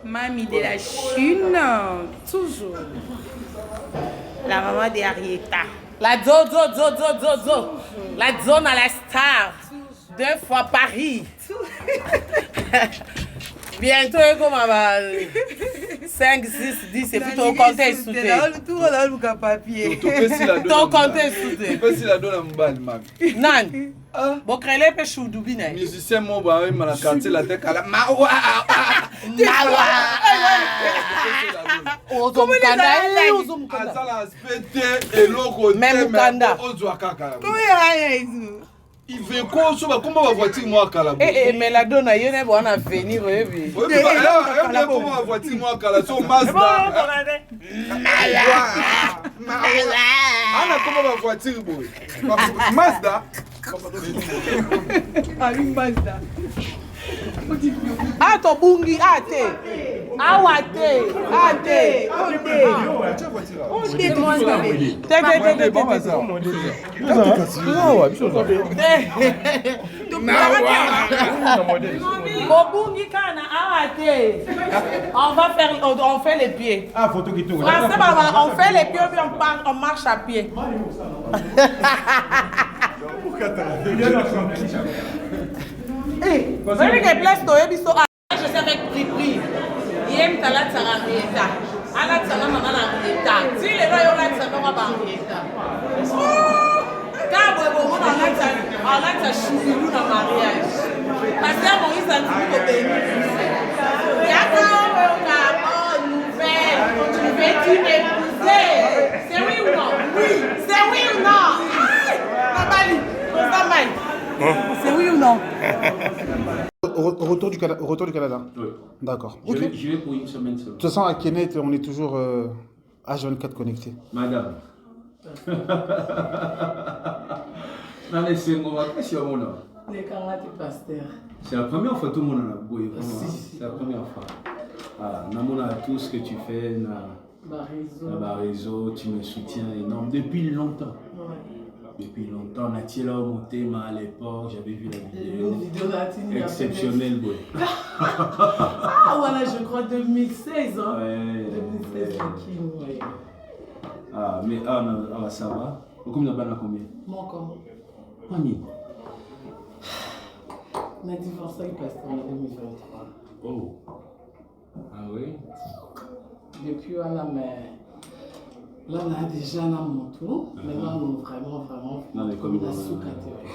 Mamie de la Chine, toujours. La maman de Arietta. La Zo. La zone à la star. 2 fois Paris. Bientôt, comme 5, 6, 10, et puis ton compte est soudé. Ton compte est soudé. Nan. Bon, créer les choudubine. Musicien, moi, je vais me quartier la tête à la Mawa. Même Kanda. Il veut quoi? Comment va voiture moi à Calabo? Mais la donne, il y a un avenir. Comment va voiture moi à Calabo? Mazda. Anna, comment va voiture? Mazda. Mazda. Ah, ton bungi, ate. Awate, ate. On fait les pieds. Ah, photo qui tourne. On fait les pieds puis on marche à pied. Venez que place toi biso je sais avec prix. Yem tala tsara rieta. Ala tsara mama na rieta. Si le va yo la tsara ba rieta. Ka bo mo na la chouilou na mariage. Parce que Moïse a dit que béni. Ya ka bonne nouvelle. Tu veux m'épouser? C'est oui ou non? Oui, c'est oui ou non? Babali, on s'en c'est oui ou non? Au retour du Canada. Oui. D'accord. Je vais pour une semaine seulement. De toute façon, à Kenneth, on est toujours H24 connecté. Madame. Non, mais c'est mon question, mon nom. Les camarades du pasteur. C'est la première fois que tout le monde a bouillé. C'est la première fois. Ah, Namona, tout ce que tu fais, na réseau, tu me soutiens énorme depuis longtemps. Ouais. Depuis longtemps, Natiela Omotema à l'époque, j'avais vu la vidéo. Exceptionnelle, boy. Ah voilà, je crois 2016. Hein? Ouais. 2016, ouais. Ah, mais ça va. Combien de combien? Mon comment? Mamie. On a divorcé avec pasteur en 2023. Oh. Ah oui? Depuis, on a là, on a déjà dans mon tour. Maintenant, on est vraiment. Non, mais comme il a sous-catégorie.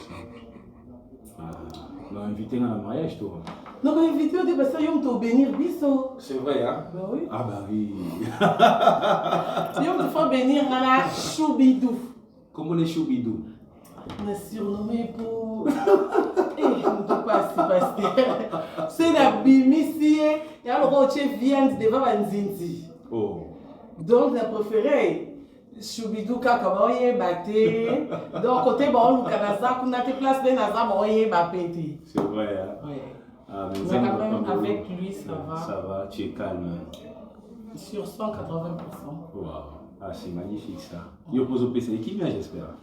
On a invité dans le mariage, toi. Non, on a invité au début, ça y est, on bénir biso. C'est vrai, hein? Ben oui. Ah, bah oui. Il faut bénir dans la choubidou. Comment les choubidou? On a surnommé pour. Eh, on ne peut pas se passer. C'est la bimicie. Et alors, on vient devant Banzinzi. Oh. Donc, j'ai préféré Choubidou Kakaboye Baté. Donc, côté bon, le Kanasa, qu'on a tes places de Nasa, Boye Bapéti. C'est vrai, hein? Oui. Ah, mais quand même, avec lui, ça va. Ça va, tu es calme. Sur 180%. Wow. Ah, c'est magnifique ça. Il oppose au PC qui vient, j'espère.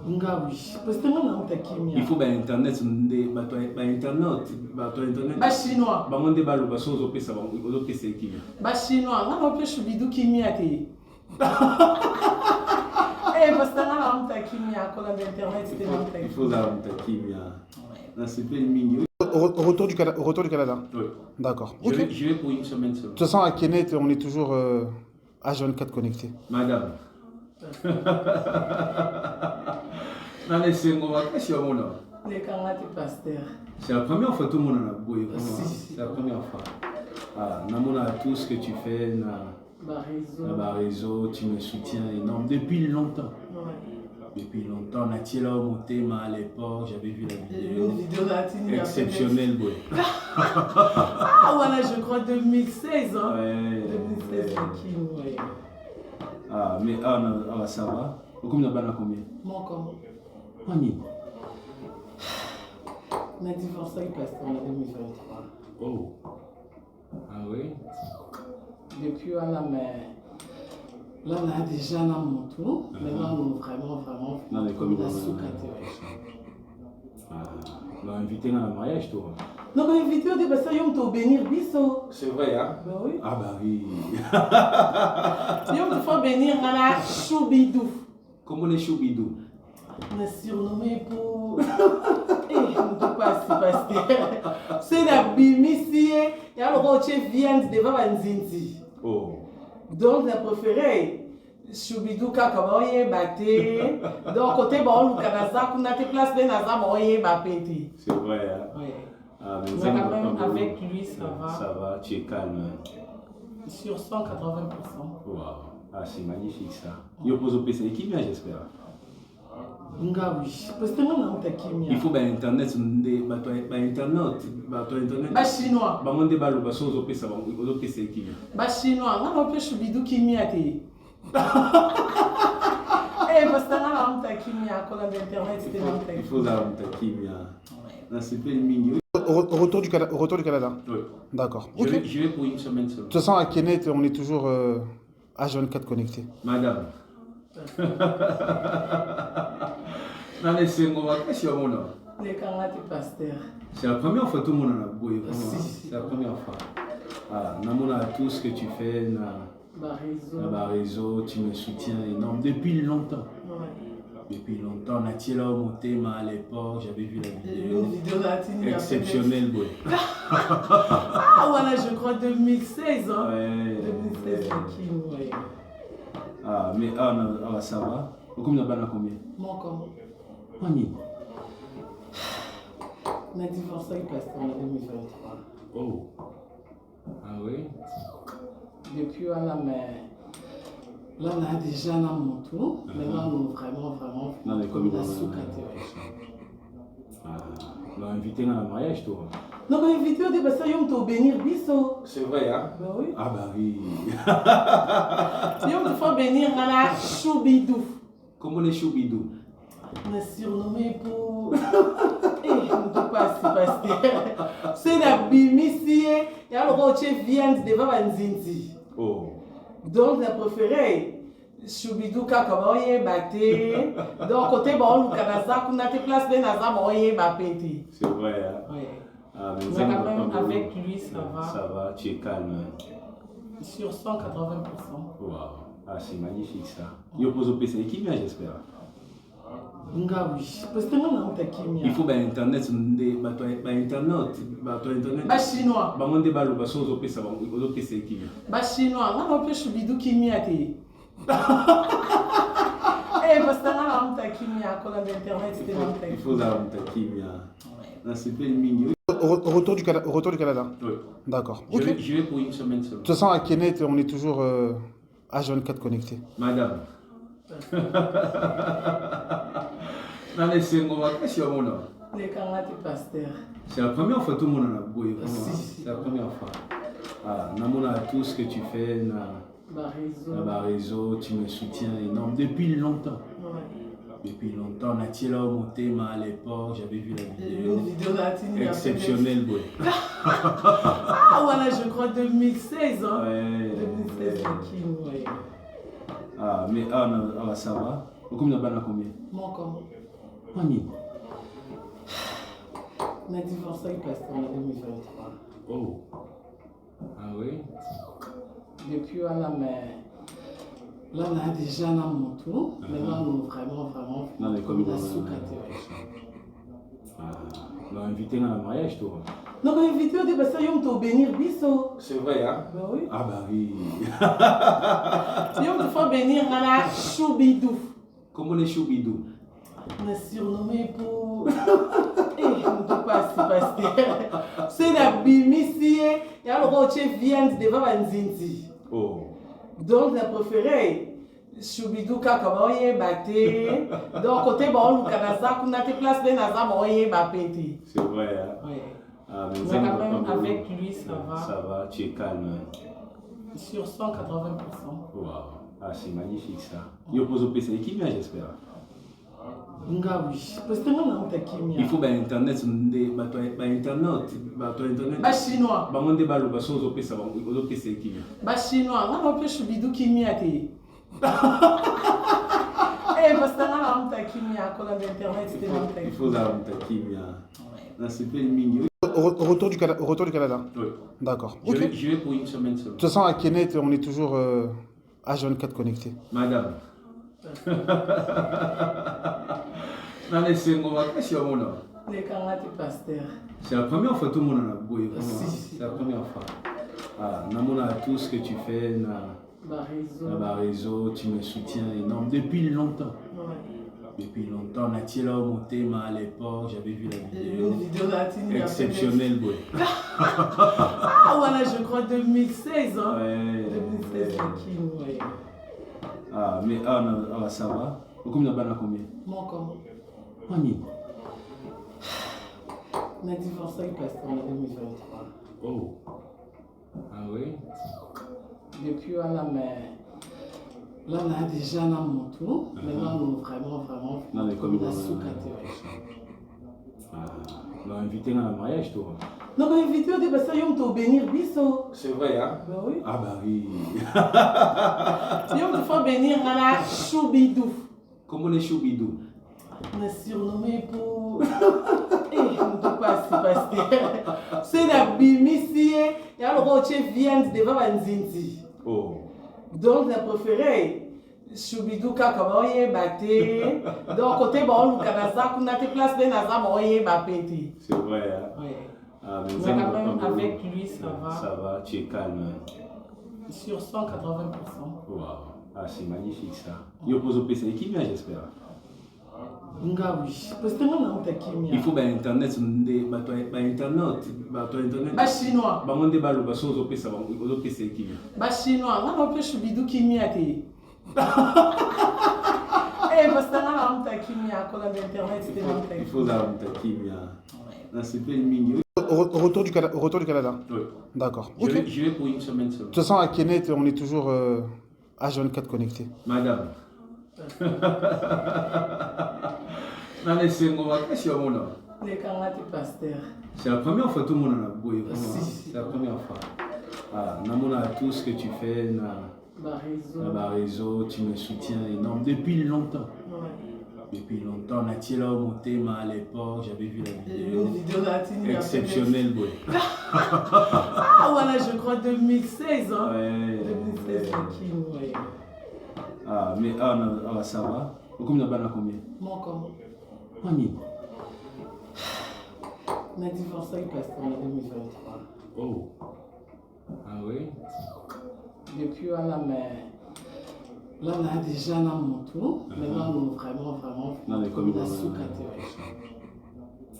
Nga oui. Parce que moi, on t'a kimia. Il faut Internet, Internet. Bah chinois. Bah on déballe, bah sans au PC, au PC qui vient. Bah chinois. On a un peu Choubidou kimia t'es. Eh, parce que là, on t'a kimia. Quand on a Internet, c'était on t'a. Il faut avoir un t'a kimia. Là, c'est pas une mini. Au retour du Canada. Oui. D'accord. Je vais pour une semaine seulement. De toute façon, à Kenneth, on est toujours H24 connecté. Madame. Non, mais c'est mon question, mon nom. Les camarades du pasteur. C'est la première fois que tout le monde a bouillé. C'est la première fois. Ah, Namona, tout ce que tu fais, na réseau, tu me soutiens énorme depuis longtemps. Ouais. Depuis longtemps, Natiela Omotema à l'époque, j'avais vu la vidéo. Exceptionnelle, boy. Ah voilà, je crois 2016. Hein? Ouais. 2016, ouais. Ah, mais ça va. Combien de combien? Mon comment? Mamie. On a divorcé avec pasteur en 2023. Oh. Ah oui? Depuis, on a là, on a déjà dans mon tour. Maintenant, on est vraiment. Non, mais comme il a sous-catégorie. Ah, on a invité dans le mariage, toi. Donc, une vidéo de ça, yom to bénir biso. C'est vrai, hein? Ben oui. Ah bah oui. Yom te faut bénir nana choubidou. Comment les choubidou? On est surnommé pour. Eh, on ne peut pas se passer. C'est la bimisie. Il y a le rocher viande devant Banzinzi. Oh. Donc, j'ai préféré. Choubidou kakaboye bate. Donc, côté bon, le Canada, on a des places de Naza, boye bapeti. C'est vrai, hein? Oui. Ah, mais Mais quand même, avec lui, ça va. Ça va, tu es calme. Sur 180%. Waouh. Ah, c'est magnifique ça. Il oppose au PC qui vient, j'espère. Nga oui. Parce que nous, on a kimia. Il faut Internet, Internet. Ba chinois. Bah, on débat le basso au PC qui vient. Ba chinois. On a un peu choubidou kimia. Eh, parce que nous, on a kimia. Quand on a Internet, c'était un Il faut avoir qui vient. C'est pas le mini. Au retour du Canada. Oui. D'accord. Je Ok. vais pour une semaine seulement. De toute façon, à Kenneth, on est toujours H24 connecté. Madame. Non, mais c'est mon question, mon nom. Les camarades du pasteur. C'est la première fois que tout le monde en a bouillé. Si. C'est la première fois. Ah, Namona, tout ce que tu fais, réseau, tu me soutiens énorme depuis longtemps. Ouais. Depuis longtemps, Nathiela Omotema à l'époque, j'avais vu la vidéo. Une vidéo d'Atini. Exceptionnelle, boy. Ah, voilà, je crois 2016. Hein. Ouais. 2016, Kim, ouais. Ah, mais ça va. Combien de combien? Moi, comment? Mani. On a divorcé avec pasteur en 2023. Oh. Ah oui? Depuis, on a mais. Là, on a déjà dans mon tour. Maintenant, on est vraiment. Non, mais comme il a sous-caté. On a invité dans le mariage, toi. Donc, une vidéo de ça, yom to bénir biso. C'est vrai, hein? Ben oui. Ah bah oui. Yom te faut bénir nana choubidou. Comment les choubidou? On est surnommé pour. Eh, on ne peut pas se passer. C'est la bimisie. Il y a le rocher viande devant Banzinzi. Oh. Donc, j'ai préféré choubidou kakaboye bate. Donc, côté bon, le Canada, on a des places de Naza, boye bapeti. C'est vrai, hein? Oui. Ah, mais Mais quand même, avec lui, ça va. Ça va, tu es calme. Sur 180%. Waouh. Ah, c'est magnifique ça. Il oppose au PC qui vient, j'espère. Nga oui. Parce que nous, on a kimia. Il faut Internet, Internet. Ba chinois. Bah, on débat le basso au PC qui vient. Ba chinois. On a un peu choubidou kimia. Eh, parce que nous, on a kimia. Quand on a Internet, c'était un Il faut avoir qui vient. C'est pas le mini. Au retour du Canada. Oui. D'accord. Je Ok. vais pour une semaine seulement. De toute façon, à Kenneth, on est toujours H24 connecté. Madame. Non, mais c'est mon question, mon nom. Les camarades du pasteur. C'est la première fois que tout le monde en a bouillé. Si. C'est la première fois. Ah, Namona, tout ce que tu fais, réseau, tu me soutiens énorme depuis longtemps. Ouais. Depuis longtemps, Nathiela Omotema à l'époque, j'avais vu la vidéo. Une vidéo d'Atini. Exceptionnelle, boy. Ah, voilà, je crois 2016. Hein. Ouais. 2016, Kim, ouais. Ah, mais ça va. Combien de combien? Moi, comment? Mani. On a divorcé avec pasteur en 2023. Oh. Ah oui? Depuis, on a mais. Là, on a déjà dans mon tour. Maintenant, on est vraiment. Non, mais comme il a sous-caté. On a invité dans le mariage, toi. Donc, une vidéo de ça, yom to bénir biso. C'est vrai, hein? Ben oui. Ah bah oui. Yom te faut bénir nana choubidou. Comment les choubidou? On est surnommé pour. Eh, on ne peut pas se passer. C'est la bimisie. Il y a le rocher viande devant Banzinzi. Oh. Donc, j'ai préféré choubidou kakaboye bate. Donc, côté bon, le Canada, on a des places de Naza, boye bapeti. C'est vrai, hein? Oui. Ah, Mais quand même, avec lui, ça va. Ça va, tu es calme. Sur 180%. Waouh. Ah, c'est magnifique ça. Il oppose au PC qui vient, j'espère. Nga oui. Parce que nous, on a kimia. Il faut Internet, Internet. Ba chinois. Bah, on débat le basso au PC qui vient. Ba chinois. On a un peu choubidou kimia. Eh, parce que nous, on a kimia. Quand on a Internet, c'était un Il faut avoir qui vient. C'est pas le mini. Au Au retour du Canada. Oui. D'accord. Je Ok. vais, je vais pour une semaine seulement. De toute façon, à Kenneth, on est toujours H24 connecté. Madame. Non, mais c'est mon question, mon nom. Les camarades pasteur. C'est la première fois que tout le monde en a bouillé. Si. C'est la première fois. Ah, Namona, tout ce que tu fais, réseau, tu me soutiens énorme depuis longtemps. Ouais. Depuis longtemps, Nathiela Omotema à l'époque, j'avais vu la vidéo. Une vidéo d'Atine. Exceptionnel, boy. Ah voilà, je crois 2016. Hein? Ouais. 2016, qui ouais. Ah, mais non, ça va. Combien de combien? Mon comment? Pani. On a divorcé avec pasteur en 2023. Oh. Ah oui? Depuis, on a là, on a déjà dans mon tour. Maintenant, nous vraiment. Non, mais comme on a sous-caté. On a invité dans le mariage, toi. Donc, on a invité au début, ça y est, on t'a bénir, biso. C'est vrai, hein? Ben oui. Ah, bah oui. On te fait bénir dans la choubidou. Comment les choubidou? On a surnommé pour. Eh, on ne peut pas se passer. C'est la bimicie. Et alors, on vient devant la nzinzi. Oh. Donc, la préférée. Choubidou kakaboye bate. Donc, côté bon, le Canada, on a tes places de Naza, boye bapeti. C'est vrai, hein? Oui. Ah, mais Mais quand même, avec lui, ça va. Ça va, tu es calme. Sur 180%. Waouh. Ah, c'est magnifique ça. Il oppose au PC qui vient, j'espère. Nga oui. Parce que nous, on a kimia. Il faut bah internet, internet. Bah chinois. Bah on débat le basso au PC, au PC qui vient. Bah chinois. On a un peu choubidou kimia te. Eh, parce que nous, on a kimia. Quand on a internet, c'était non. Il faut avoir qui vient. Non, c'est pas une mini. Au retour du Canada. Oui. D'accord. Je Ok. vais pour une semaine seulement. De toute façon, à Kenneth, on est toujours H24 connecté. Madame. Non, mais c'est mon question, mon nom. Les camarades pasteur. C'est la première fois que tout le monde en a bouillé. Si. C'est la première fois. Ah, Namona, tout ce que tu fais, réseau, tu me soutiens énorme depuis longtemps. Ouais. Depuis longtemps, Nathiela Omotema à l'époque, j'avais vu la vidéo. Une vidéo d'Atine. Exceptionnel, boy. Ah voilà, je crois 2016. Hein? Ouais. 2016, qui ouais. Ah, mais non, ça va. Combien de combien? Mon comment? Pani. On a divorcé avec pasteur en 2023. Oh. Ah oui? Depuis, on a là, on a déjà dans mon tour. Maintenant, nous vraiment. Non, mais comme on a sous-caté.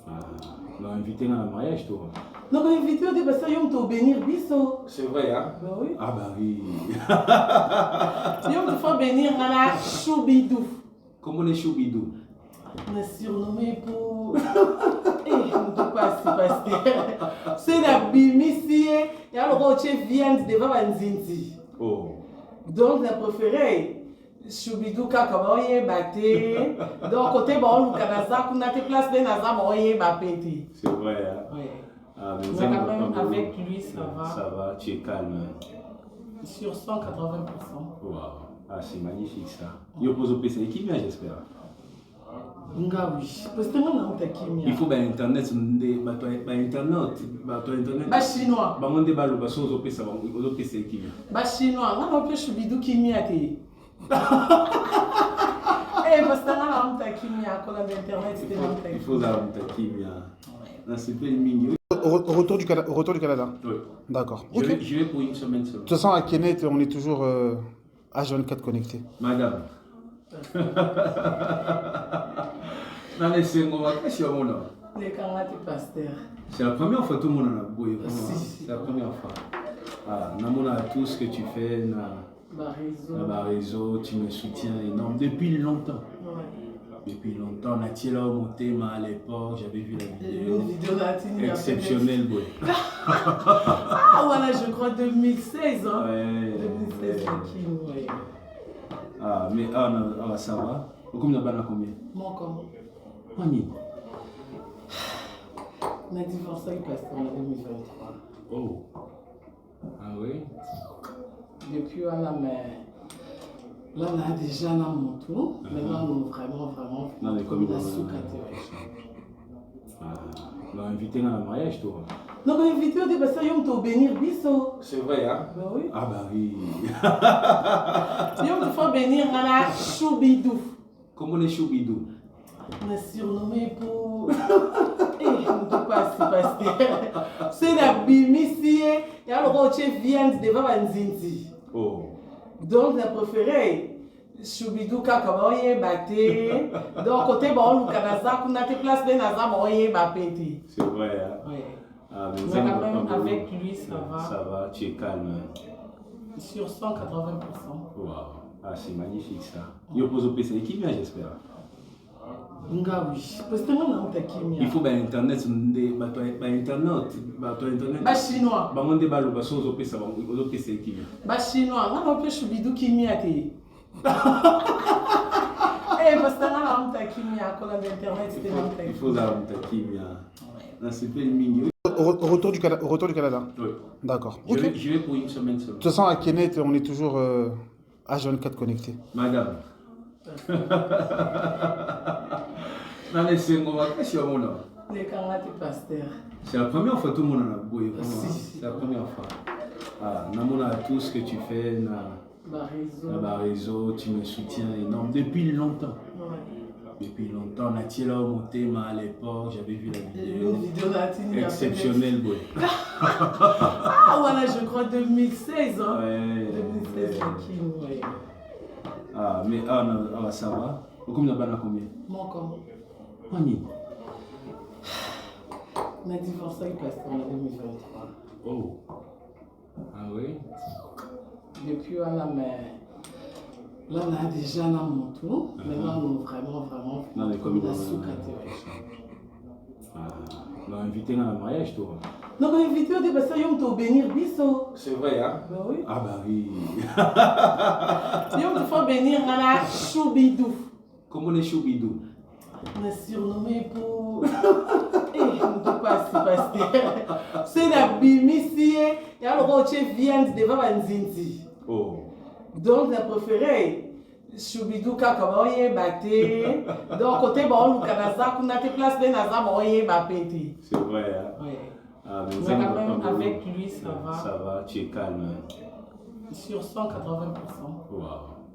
Ah, on a invité dans le mariage, toi. Donc, on a invité au début, ça y est, on t'a bénir, biso. C'est vrai, hein? Ben oui. Ah, bah oui. Et on te fait bénir dans la choubidou. Comment les choubidou? On a surnommé pour. Eh, on ne peut pas se passer. C'est la bimicie. Et alors, on vient devant la nzinzi. Oh. Donc, la préférée. Choubidou kakaboye bate. Donc, côté bon, le Canada, on a tes places de Naza, boye bapeti. C'est vrai, hein? Oui. Ah, mais Mais quand même, avec lui, ça va. Ça va, tu es calme. Sur 180%. Waouh. Ah, c'est magnifique ça. Il oppose au PC qui vient, j'espère. Nga oui. Parce que nous, on a kimia. Il faut bah internet, internet. Bah chinois. Bah on débat le basso au PC qui vient. Bah chinois. On a un peu choubidou kimia te. Eh, parce que nous, on a kimia. Quand on a internet, c'était non. Il faut avoir qui vient. Non, c'est pas une mini. Au retour du Canada. Oui. D'accord. Je Ok. vais pour une semaine seulement. De toute façon, à Kenneth, on est toujours H24 connecté. Madame. Non, mais c'est mon question, mon nom. Les camarades pasteur. C'est la première fois que tout le monde en a bouillé. Si. C'est la première fois. Ah, Namona, tout ce que tu fais, réseau, tu me soutiens énorme depuis longtemps. Ouais. Depuis longtemps, Nathiela Omotema à l'époque, j'avais vu la vidéo. Une vidéo d'Atine. Exceptionnel, boy. Ah voilà, je crois 2016. Hein? Ouais. 2016, qui ouais. Ah, mais non, ça va. Combien de combien? Mon comment? Pani. On a divorcé avec pasteur en 2023. Oh. Ah oui? Depuis, on a là, on a déjà dans mon tour. Maintenant, nous vraiment. Non, mais comme on a sous-caté. Ah, On a invité à un mariage, toi. Non, mais invité au début, ça y est, on bénir biso. C'est vrai, hein? Ben oui. Ah bah oui. Il faut bénir Nana Choubidou. Comment les choubidou? On a surnommé pour. Eh, on ne peut pas se passer. C'est la bimicie. Et alors, on vient devant Nzinzi. Oh. Donc, j'ai préféré Choubidou Kakaboye Baté. Donc, côté bon, le Canada, on a des places de Naza Moye Bapéti. C'est vrai, hein? Oui. Ah, mais Mais quand même, avec lui, ça va. Ça va, tu es calme. Sur 180%. Wow. Ah, c'est magnifique ça. Il oppose au PC qui vient, j'espère. Nga oui. Parce que nous, on a Kimia. Il faut Internet, Internet. Ba chinois. On débat le basson au PC qui vient. Ba chinois. On a un peu Choubidou Kimia. Eh, parce que nous, on a Kimia. Quand on a Internet, c'était un Il faut avoir qui vient. C'est pas le mini. Au retour du Canada. Oui. D'accord. Je Ok. vais pour une semaine De seulement. toute façon, à Kenneth, on est toujours H24 connecté. Madame. Non, mais c'est mon question, mon nom. Les camarades du pasteur. C'est la première fois que tout le monde en a bouillé. Si. C'est la première fois. Ah, Namona, tout ce que tu fais, réseau, tu me soutiens énorme depuis longtemps. Ouais. Depuis longtemps, Nathiela monté, mais à l'époque, j'avais vu la vidéo. Une vidéo d'Atine. Exceptionnelle, boy. Ah, voilà, je crois 2016. Hein. Ouais. 2016, Kim, oui. Ah, mais ça va. Combien de combien? Mon comment? Mani. On a divorcé avec pasteur en 2023. Oh. Ah oui? Depuis, on a là, on a déjà dans mon tour. Maintenant, on a vraiment. Non, mais comme on a il sous-caté. On a invité à un mariage, toi. Non, mais invité au début, ça y est, on t'a bénir biso. C'est vrai, hein? Ben oui. Ah bah oui. Il faut bénir Nana Choubidou. Comment les choubidou? On a surnommé pour. Eh, on ne peut pas se passer. C'est la bimicie. Et alors, on vient devant Nzinzi. Oh. Donc, j'ai préféré Choubidou Kakaboye Baté. Donc, côté bon, le Canada, on a des places de Naza Moye Bapéti. C'est vrai, hein? Oui. Ah, Mais quand même, avec lui, ça va. Ça va, tu es calme. Sur 180%. Wow.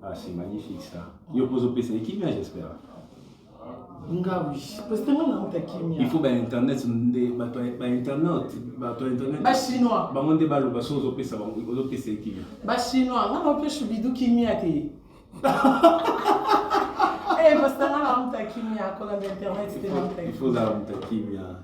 Ah, c'est magnifique ça. Il oppose au PC qui vient, j'espère. Nga oui. Parce que nous, on a Kimia. Il faut Internet, Internet. Ba chinois. On débat le basson au PC qui vient. Ba chinois. On a un peu Choubidou Kimia. Eh, parce que nous, on a Kimia. Quand on a Internet, c'était un Il faut avoir qui vient.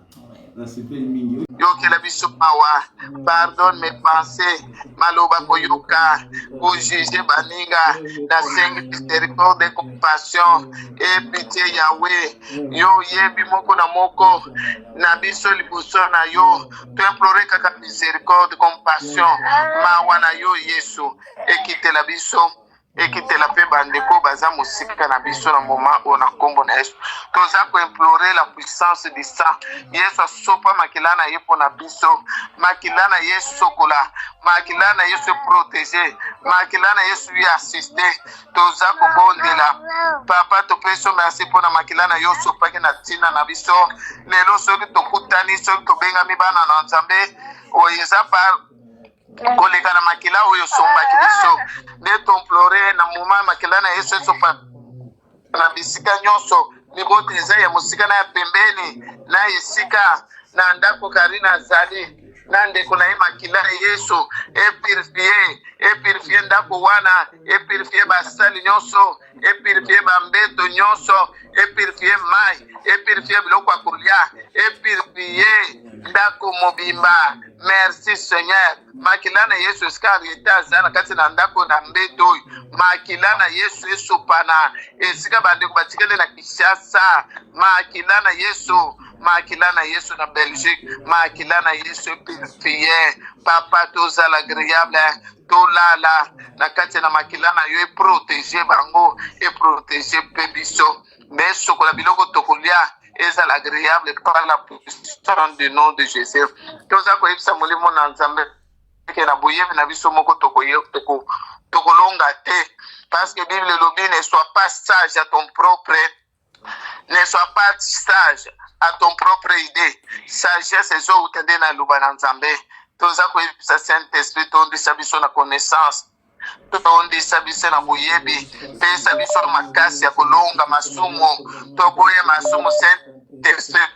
C'est pas le mini. Yokela biso mawa, pardonne mes pensées, maloba koyoka, pour juger baninga, na sengi miséricorde et compassion, et pitié Yahweh, yo yebi moko na biso liboso na yo, tu implore kaka miséricorde, compassion, mawa na yo Yesu, ekitela biso. Ekitela pe bandeko baza mosika na biso na moment oyo na kombo na Yesu toza koimplore la puissance du sang Yesu asopa makila na ye mpo na biso makila na Yesu sokola makila na Yesu protege makila na Yesu ye assiste toza kobondela papa topeso merci mpo na makila na yo sopaki na ntina na biso lelo soki tokutani soki tobengami bana na Nzambe oyo eza koleka na makila oyo sombaki biso nde tomplore na moma makila na Yesu esopa na bisika nyonso libota eza ya mosika na ya pembeni na esika na ndako Karina azali na ndeko na ye makila ya Yesu epurifie ndako wana epurifie basali nyonso epurifie bambeto nyonso epurifie mai epurifie biloko ya kolia epurifie ndako mobimba. Merci Seigneur. Makila na Yesu esika areta aza na kati na ndako na mbeto oyo makila na Yesu esopana esika bandeko batikele na Kinshasa makila na Yesu na Belgique makila na Yesu purifié papa tozala agréable tolala na kati na makila na yo protéger bango et protéger pe biso mais sokola biloko tokolia est agréable par la puissance du nom de Jésus. Toza ko yebisa molimo na Nzambe ke na boyebi na biso moko tokolonga te parce que Bible lobi ne sois pas sage à ton propre Ne sois pas sage à ton propre idée. Sagesse et zo utende na lubana nzambe. Toza koyebisa Saint-Esprit tondisa biso na connaissance. Tondisa biso na boyebi. Pesa biso makasi ya kolonga masumu. Toboye masumu Saint-Esprit.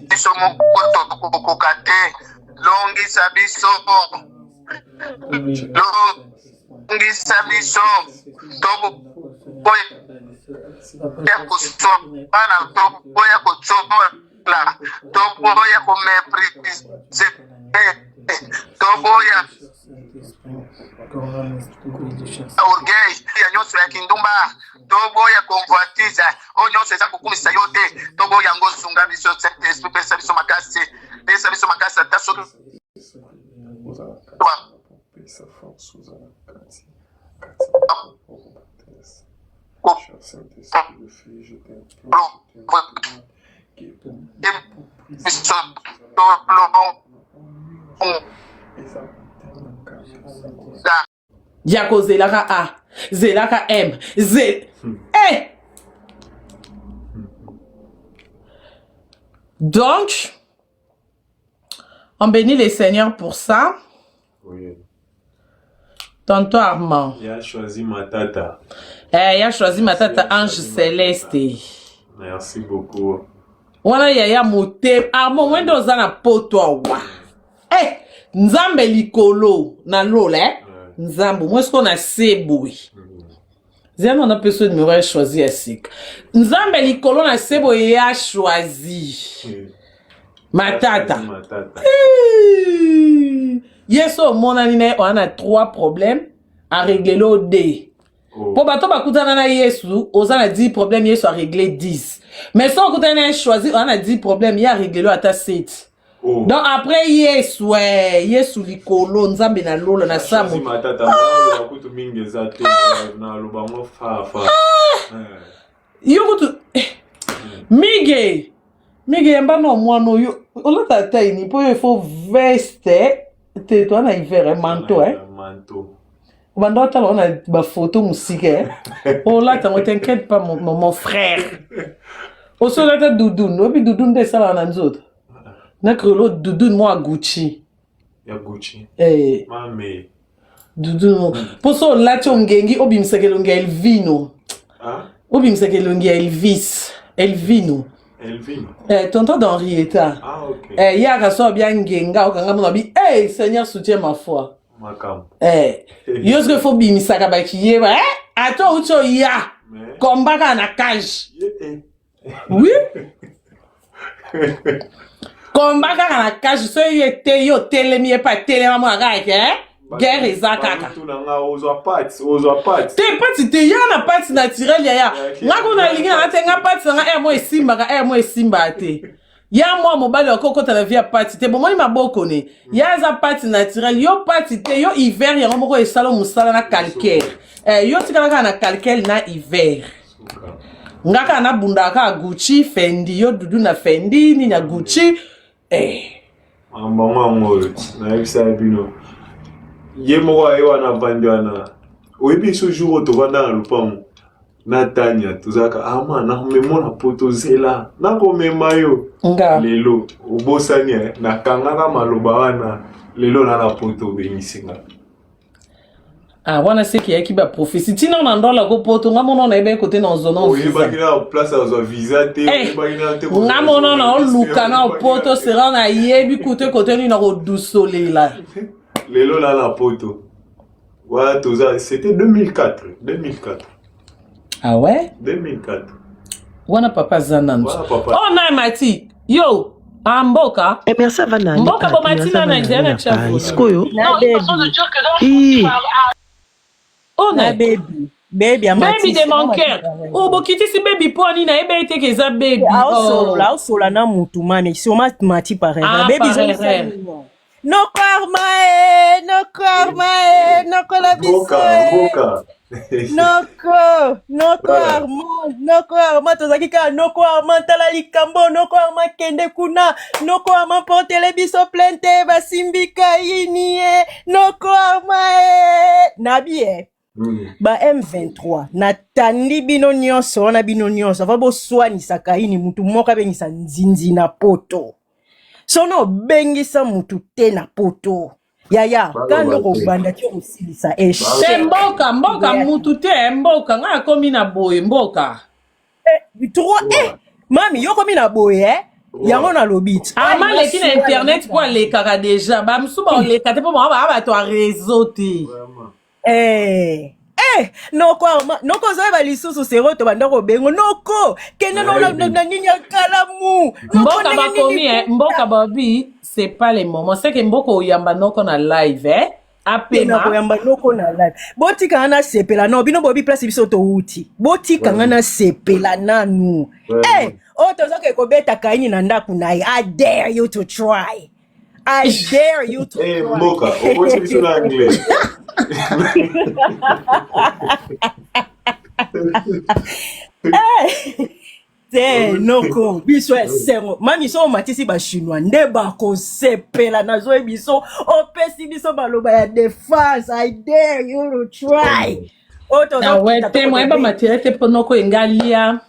Biso moko tokokoka te. Longisa biso. Longisa biso. Toboye ya kusomana, toboya kuchola, toboya kumeprise, toboya orgueil ya nyonso ya kindumba, toboya convoitise o nyonso eza kokumisa yo te, toboya ngosunga biso Saint-Esprit, pesa biso makasi ata soki Diako zelaka A, zelaka M, Donc, on bénit les seigneurs pour ça. Oui. Tonton Armand. Il a choisi ma tata. Il a choisi ma tata Ange Céleste. Merci beaucoup. Wana yaya mote. Armand, wendo zana poto wa. Nzambe likolo na lole. Nzambe, moi ce qu'on a seboui. Zéro on a personne numéro a choisi à sik. Nzambe likolo na seboui a choisi. Ma tata. Ma tata. Yeso mon anine on a 3 problèmes à régler l'eau D. Pour bateau bakutana na Yesu, on a 10 problèmes, Yesu a réglé 10. Mais si on a choisi, on a 10 problèmes, il a réglé l'eau à 7. Donc après Yesu, Yesu likolo, nzambe na lolo na samu. Ma tata, bakutu mingi zate na lobango fa. Yo kutu Mige yamba no mwana yo. On a tata ini po il faut veste. Te toi na hiver manteau manteau. Bandota on a ba photo musique oh là t'inquiète pas mon frère. Au sol là doudoune, no bi doudoune de ça là na nzoto. Na krelo doudoune moi Gucci. Ya Gucci. Mame. Doudoune. Pour ça là tu ngengi obimsekelongi Elvino. Ah? Obimsekelongi Elvino. Tonton d'Henrietta. Ah, ok. Yaka so bien ngenga okanga mona bi Seigneur soutiens ma foi. Makam. Yoske faut bimisaka bakiye ba ato ucho ya kombaka na cage. Oui. Kombaka na cage so yete yo telemi pa telema mo aga guerre ezakaka. Te pati te ya na pati naturel ya. Ngako na linga na tenga pati nga mo esimba te. Ya moi mobali okoko ta la vie pati te bomoni maboko ne. Ya za pati naturel yo pati te yo hiver ya moko esalo musala na calcaire. Yo tikala na calcaire na hiver. Ngaka na bundaka Gucci Fendi yo dudu na Fendi ni na Gucci Mama ngolo na yebisa bino. Ye moko ayo na vandwana. Oyebi so jour to vanda na lupango. Natania tuzaka na memona poto zela na ko memayo lelo obosania na kangaka maloba wana lelo na poto benisinga wana c'est qui est ba prophétie tina na ndola ko poto ngamono na ebe côté na zone visa oyebakina place za visa te oyebakina te ngamono na luka na poto sera na yebi côté ni na ko dusolela lelo na poto voilà tuza c'était 2004. Ah ouais? 2004. Wana papa zananzo. Papa. Oh na mati. Yo, amboka. Merci Vanna. Mboka bo mati na Nigeria chapo. Iskoyo. Non, il façon de dire que dans oh na baby. Baby amati. Baby de mon cœur. Oh bokiti si baby po ni na ebe ite ke za baby. Ah sola na mutu mami. Si o mati par exemple. Baby zo. No karma no la biso. Boka. Noko Armand tozaki ka noko Armand tala likambo noko Armand kende kuna noko Armand portele biso plainte basimbika ini noko Armand nabi ba M23 natandi bino nyonso wana bino nyonso ava boswanisa kaini mutu moko abengisa nzinzi na poto sono obengisa mutu te na poto yaya kando kobanda ti kosilisa te mboka mutu te mboka nga akomi na boye mboka mami yo komi na boye yango nalobi amaleki na internet po alekaka deja bamosusu baoleka te mpo bango bato ya réseau te noko ozoyeba lisusu sero to banda kobengo noko kende na nini ya kalamu mboka bakomi mboka babi c'est pas le moment c'est que mboka oyamba noko na live apema koyamba noko na live botikanga na sepela no bino bobi place biso touti botikanga na sepela nanu oyo tozoke kobeta kaini na ndako na ye I dare you to try I dare you to try mboka okosi biso na anglais noko biso esengo mami so omatisi bachinois nde bakosepela nazoyebi biso opesi biso baloba ya défense I dare you to try te moyeba matériel te mpo noko engalia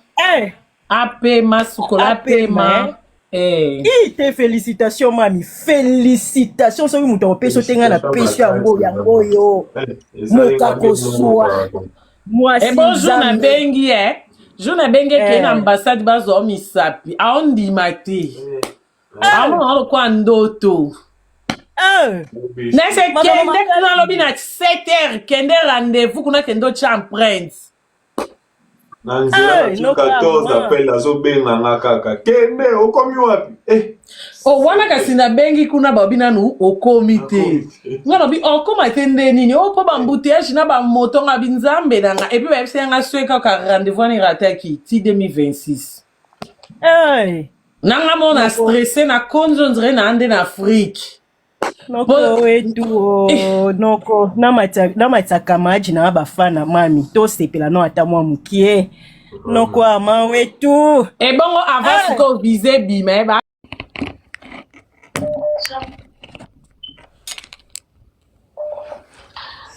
apema sukola apema te félicitations mami félicitations soki moto akopesi otenga na pesi yango yo mokakoswa bonjour na bengi jour na bengi ekei na ambassade bazwa misapi aondima te amona lokwa ndoto nese kende kuna lobi na 7h kende rendez-vous kuna kende otya empreinte na nzela 14 appel azobenganga kaka kende okomi wapi wana kasi na bengi kuna babi nanu okomi te nga lobi okoma te nde nini mpo bambuteyage na bamoto nga binzambe nanga epuis bayebisa yanga soki kaka rendez-vous wana erataki ti 2026 nanga mo na stressé na konzo ndire na ande na Afrique noko wetu noko namataka maji na bafana mami tosepela no ata mwa mukie noko ama wetu ebongo avant siko vise bima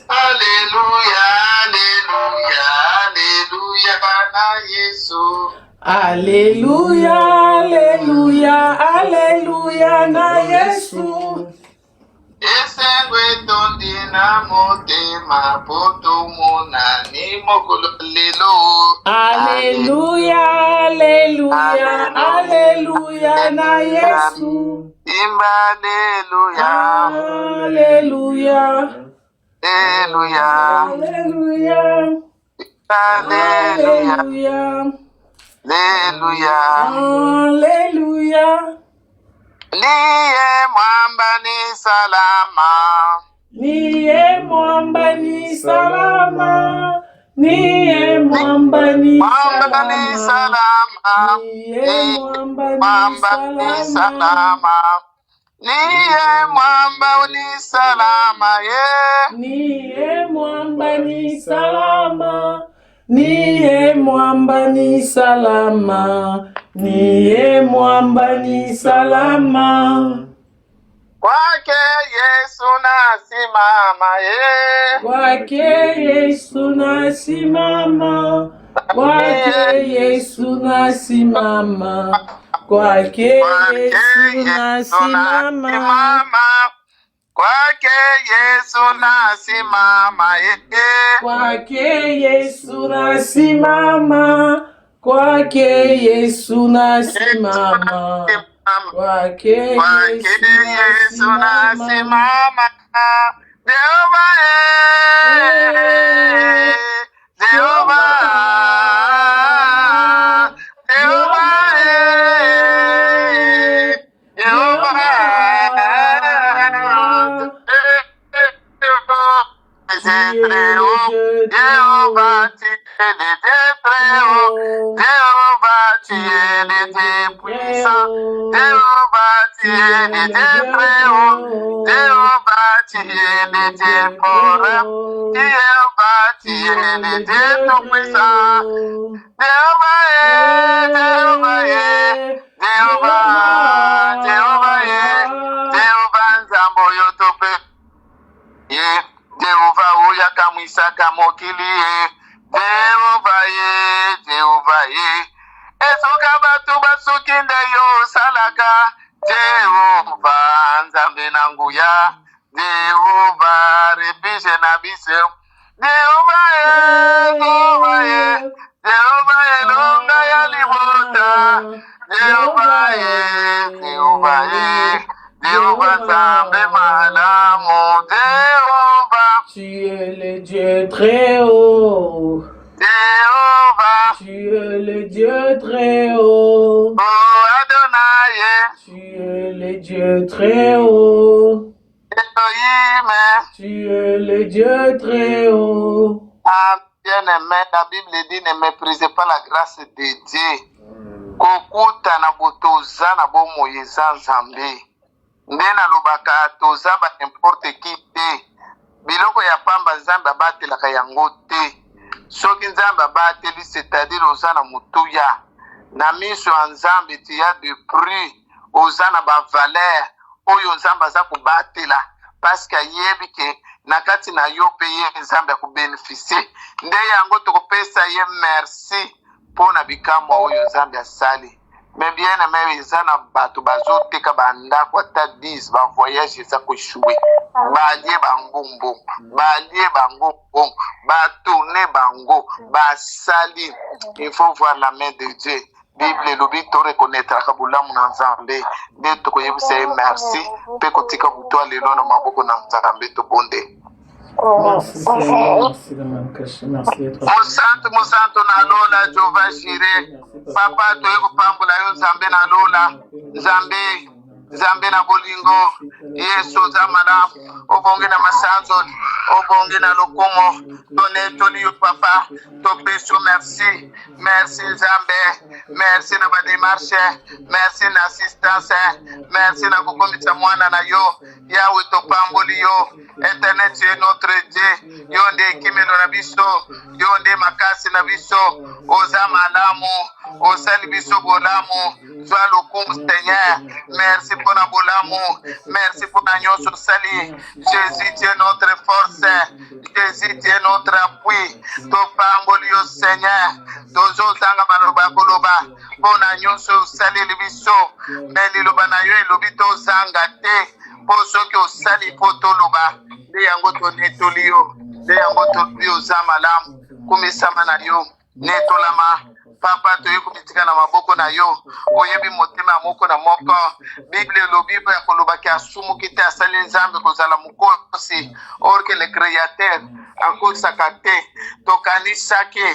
Alléluia, Alléluia, Alléluia, Bana Yesu. Alléluia, Alléluia, Alléluia, na Yesu. Esengwe tondi na motema poto mona ni mokolo lelo. Alléluia, Alléluia, Alléluia, na Yesu. Imba Alléluia, Alléluia, Alléluia, Alléluia, Alléluia, Alléluia, Alléluia. Niye mwamba ni salama, niye mwamba ni salama, niye mwamba ni salama, niye mwamba ni salama, niye mwamba ni salama, niye mwamba ni salama, niye mwamba ni salama, niye mwamba ni salama. Kwake Yesu nasimama, kwake Yesu nasimama, kwake Yesu nasimama, kwake Yesu nasimama, kwake Yesu nasimama, kwake Yesu nasimama, kwake Yesu nasimama, kwake Yesu nasimama. Jehova, Jehova, Jehova, Jehova, Jehova, tu es le Dieu puissant, Jehova, tu es le Dieu très haut, Jehova, tu es le Dieu fort, Jehova, tu es le Dieu tout puissant, Jehova, Jehova, Jehova, Jehova, Nzambo yotope, Jehova oya kamwisaka mokili ye Jehova ye Jehova ye esoka batu basuki nde yo salaka Jehova nzambe na nguya Jehova repishe na biso Jehova ye Jehova ye Jehova ye longa ya libota Jehova ye Jehova ye Jehova nzambe malamu Jehova Tu es le Dieu très haut. Jehova Tu es le Dieu très haut. oh Adonai Tu es le Dieu très haut. Elohim Tu es le Dieu très haut. ah bien-aimé la Bible dit ne méprisez pas la grâce de Dieu kokuta na botoza na bomoyo eza nzambe nde nalobaka toza ba n'importe qui te biloko ya pamba nzambe abatelaka yango te soki nzambe abateli c'est-à-dire oza na motuya na miso ya nzambe tia de prix oza na bavaleur oyo nzambe aza kobatela parce que ayebi ke na kati na yo mpe ye nzambe akobénéficie nde yango tokopesa ye merci mpo na bikamwa oyo nzambe asali mais bien aimé eza na bato bazoteka bandako ata 10 bavoyage eza koshue balie bango mbongo balie bango mbongo batourne bango basali il faut voir la main de Dieu Bible elobi torekonetraka bolamu na nzambe nde tokoyebisa ye merci mpe kotika butwa lelo na maboko na nzambe tobonde Merci Seigneur, merci de m'encacher, merci d'être mosantu na lola Jehova Jireh papa toye kopambola yo nzambe na lola nzambe na bolingo yesu oza malamu obongi na masanzo obongi na lokumu tonetoli yo papa topesi yo merci nzambe merci na bademarshe merci na assistance merci na kokomisa mwana na yo yawe topamboli yo Éternel, tu es notre Dieu. Yo nde ekimelo na biso, yo nde makasi na biso, oza malamu, osali biso bolamu, zwa lokumu Seigneur. Merci pour la bolamu, merci pour la nyonso sali. Jésus, tu es notre force, Jésus, tu es notre appui. Topamboli yo Seigneur, tozo zanga maloba koloba, pona nyonso sali libiso, mais liloba na yo elobi tozanga te. Po soki osali po toloba nde yango tonetoli yo nde yango tolobi oza malamu kumisama na yo netolama papa toye komitika na maboko na yo oyebi motema ya moko na moko bible elobi mpo ya kolobaki asumuki te asali nzambe kozala mokosi orke le créateur akosaka te tokanisaki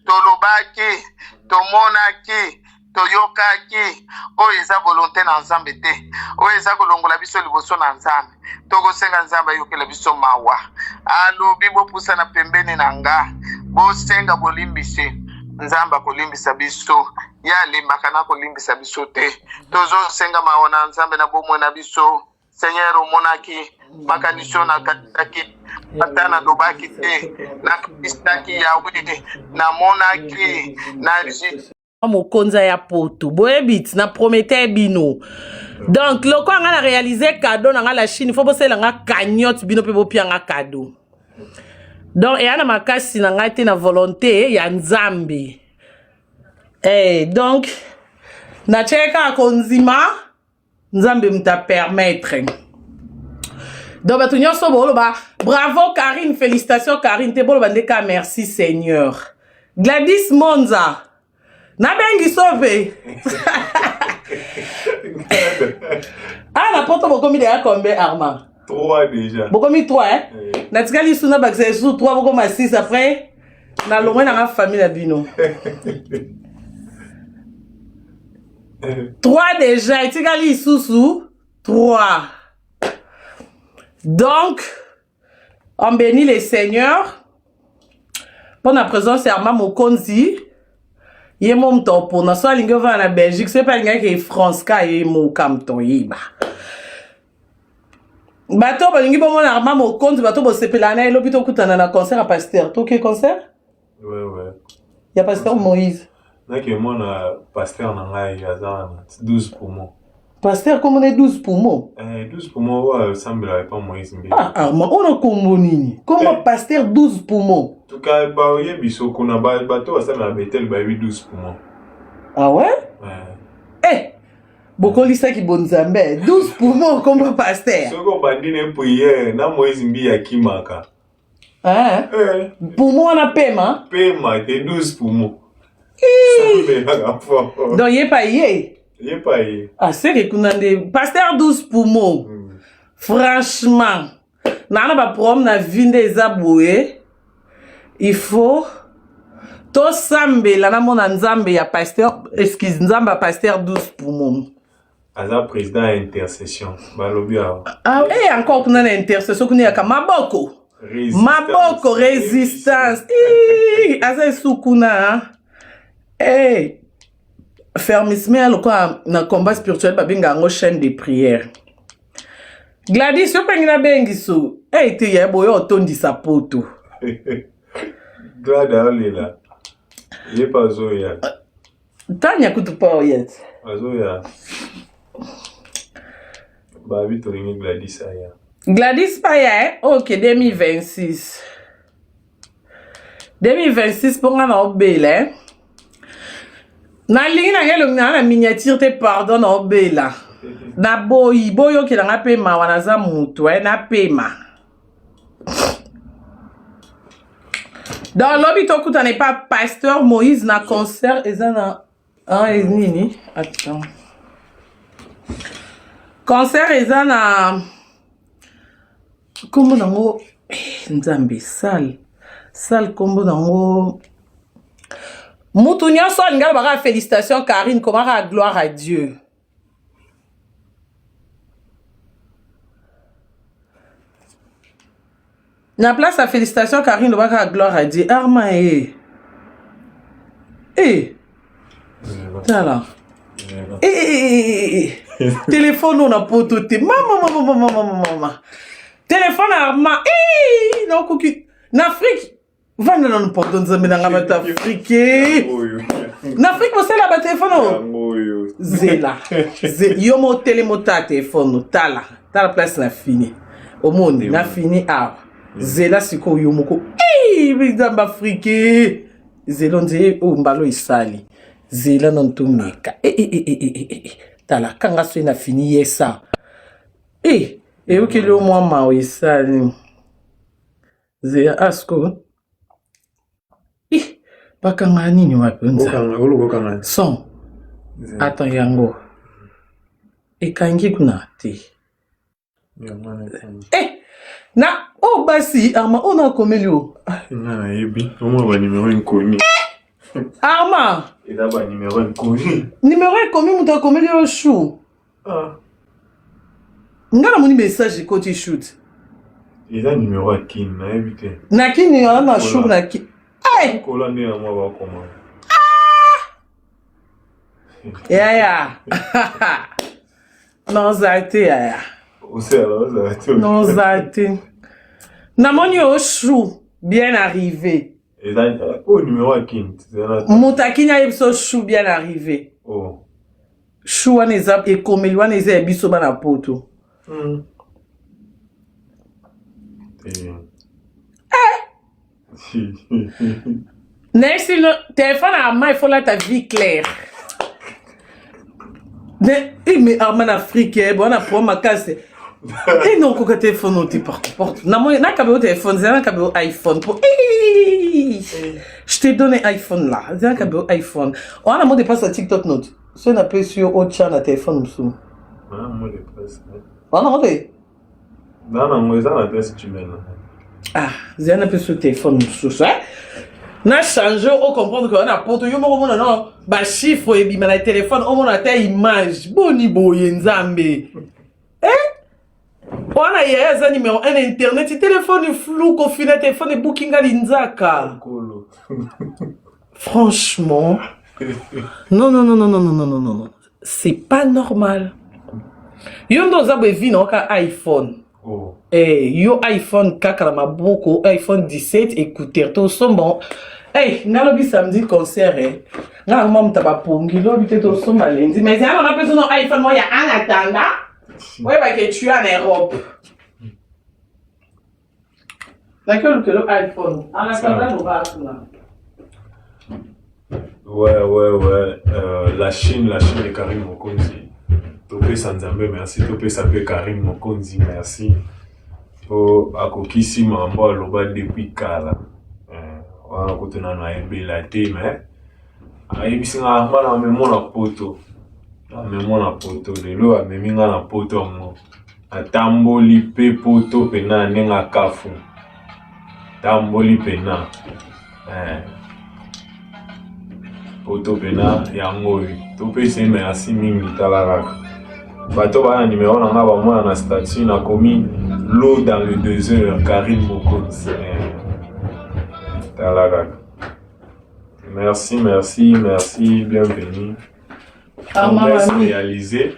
tolobaki tomonaki toyokaki oyo eza volonté na nzambe te oyo eza kolongola biso liboso na nzambe tokosenga nzambe ayokela biso mawa alobi bopusana pembeni na nga bosenga bolimbisi nzambe akolimbisa biso ye alimbaka na kolimbisa biso te tozosenga mawa na nzambe na bomoi na biso seigneur omonaki makanisi na kataki ata nalobaki te nakisaki yawe namonaki na mokonza ya poto boyebit na promete bino donc loko anga na réaliser cadeau na nga la Chine faut bosela nga cagnotte bino pe bopia nga cadeau donc et ana makasi na nga te na volonté ya nzambe donc na cheka konzima nzambe mta permettre donc bato nyonso boloba bravo Karine, félicitations Karine, te boloba ndeka merci Seigneur. Gladys Monza nabengi sauvé. Ah, la porte bokomi de combien Armand? 3 déjà. Bokomi 3 hein? Natikali suna bakse sous 3 bokoma 6 après na longwe na famille la bino. 3 déjà, itikali sous 3. Donc on bénit les seigneurs. Pour la présence Armand Mokonzi. Ye mom topo na so alingi va na Belgique c'est pas linga ke France ka ye mo kamton yiba bato balingi bomo na Armand Mokonzi bato bo sepela na elobi to kutana na concert à Pasteur to ke concert ouais ya Pasteur Moïse na ke mo na Pasteur na ngai azana 12 pour moi Pasteur, comme on est 12 poumons. 12 poumons, ouais, semble pas Moïse Mbé. Ah, Armand, on a combo nini. Comment pasteur 12 poumons? En tout cas, bah, oui, biso, qu'on a bateau, ça m'a bêté, bah, 12 poumons. Ah ouais? Ouais. Eh! Beaucoup lisa qui bon zambé. 12 poumons comme pasteur. Ce qu'on va dire une prière, na Moïse Mbé à Kimaka. Hein? Poumons on a paiement? Paiement, c'est 12 poumons. Donc, il n'est pas yé. Il n'est pas yé. Ah, c'est que nous avons pasteur 12 poumons. Franchement, nana ba prom na vinde ezaboué. Il faut to sambe la na mona nzambe ya pasteur, excuse nzamba pasteur 12 poumons. Aza président intercession. Balobia. Ah, et encore pour une intercession qu'on y a maboko. Maboko résistance. Aza soukuna. Eh, fermissement na combat spirituel babinga ngo chaîne de prière. Gladys yo pengina bengiso. Eh te ya boyo otondi sapoto. Glada olela. Ye pa zoya. Tanya kutupa oyet. Azoya. Ba vito ringi Gladys aya. Gladys Paya, ok, 2026. 2026 pour nga na obele. Na lingi na ngelo na miniature te pardon na obela. Na boyo ki na pema wana za mutu na pema. Dans l'obit okuta n'est pas pasteur Moïse na concert ezana nini attends. Concert ezana kombo nango nzambe sal kombo nango mutu nyonso alinga baka félicitations Karine komaka gloire à Dieu. Na place à félicitations Karine baka gloire à Dieu. Arma tala. Téléphone on a pototé. Mama. Téléphone Arma. Non kuki. N'Afrique. Va non pardon nzambe na ngama Afrique. N'Afrique mo sala ba téléphone. Zela. Yo mo télémota téléphone tala. Tala place na fini. Au monde na fini ah. Zela siko yo moko. Nzambe Afrique. Zela nze o mbalo isali. Zela non tumeka. Tala kanga so na fini yesa. Ukele mwa mawe isali. Zela asko. Bakanga nini wapi nza? Son. Attends yango. Ekangi kuna te. Na basi Arma on a komelio. Na yebi, on va numéro inconnu. Arma. Et là-bas numéro inconnu. Numéro inconnu muta komelio chou. Ngana moni message ko ti shoot. Il a numéro à qui na évité. Na ki ni na chou na ki. Kolande na moi va comment. Ya. Non zate ya. Non zate. Na moni o chou bien arrivé. Et là numéro à qui? Mutakina yebso chou bien arrivé. Oh. Chou wana eza e komeli wana eza biso bana poto. Next, téléphone à main, il faut là ta vie claire. Mais Arman africain, bon, on a pour ma casse. Et non, quoi téléphone, on t'y porte. Non, moi, n'a qu'à téléphone, c'est un câble iPhone. Je t'ai donné iPhone là, c'est un câble iPhone. On a mon dépasse à TikTok note. Si on appelle sur autre chaîne à téléphone, nous. Ah, moi dépasse. On a monté. Non, moi, ça l'adresse tu mets là. Ah, j'ai un peu sur téléphone, nous. Na changé au comprendre que on a porte yo moko mona non ba chiffre et bima na téléphone on mona ta image boni boye nzambe on a hier za numéro un internet téléphone flou confiné téléphone booking ali nzaka franchement non c'est pas normal yo ndo za be vino ka iPhone yo iPhone kakala maboko iPhone 17 écouteur to son bon Hey, nalobi samedi concert eh. Nga mama taba pongi lobi te to somba lundi mais ça on a besoin d'un iPhone moi ya en attendant. Ouais bah que tu es en Europe. D'accord que l'iPhone en attendant on va là. Ouais. La Chine et Karim Mokonzi. Topé Sanzambe, merci. Topé Sapé Karim Mokonzi, merci. Oh, akokisi mambo aloba depuis kala. Wana kotona na ebela te mais. Ayibisinga mala memona poto. Memona poto lelo ameminga na poto mo. Atamboli pe poto pena nenga kafu. Tamboli pena. Poto pena yango tope se merci mingi talaraka bato ba numéro na nga ba mwana na statut na komi l'eau dans le désert Karim Mokonzi talaraka merci bienvenue promesse réalisée.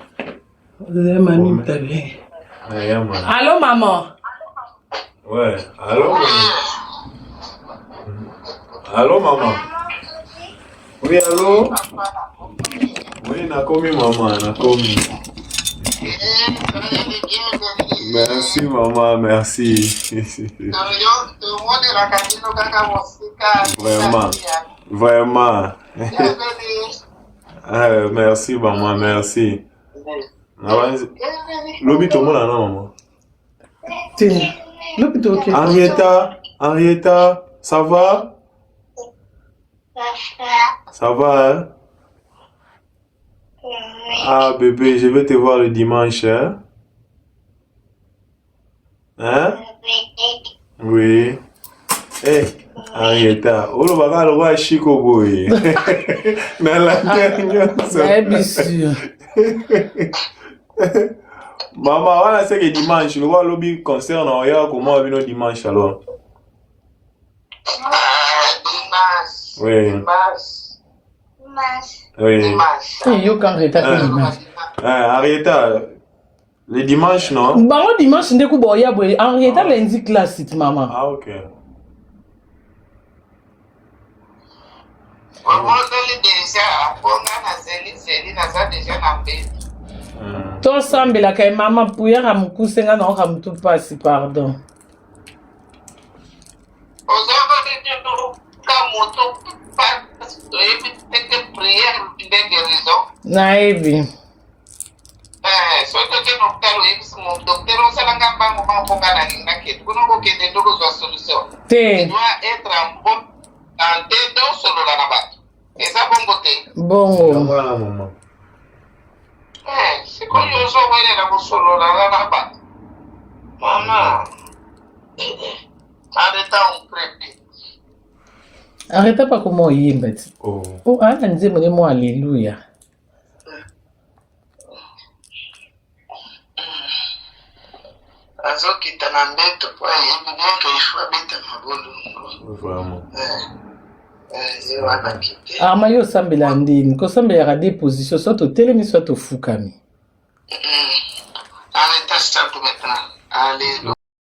Mamie t'avais allô maman. Ouais allô maman. Oui, allô? Oui, nakomi maman, nakomi. Merci maman, merci. Vraiment. Merci maman, merci. Lobi tout le monde là, maman. Tiens, lobi tout ok. Henrietta, ça va? Ça va, hein? Ah, bébé, je vais te voir le dimanche, hein? Hein? Oui. Eh, Henrietta, oh, le bagage, le roi Chico Boy. Mais la dernière, bien sûr. Maman, voilà, c'est que dimanche, le roi lobby concerne, regarde comment on vient le dimanche alors. Oui. Oui. Yo quand Henrietta, le dimanche, non? Bah, le dimanche, c'est que boya boy. Henrietta lundi classe, maman. Ah, ok. Ton semble la kay maman pouya ramukusenga na okamutu pasi pardon. Naibi. Te. Bongo. Voilà, maman. C'est quoi le jour où il est là solo là-bas? Maman. Arrêtez pas comment il est bête. Oh. Oh, ah, on dit moi alléluia. Vraiment. Ah, mais yo sambela ndini, ko sambela ka des positions soit au télémi soit au fukami. Allez, tâche ça tout maintenant. Allez.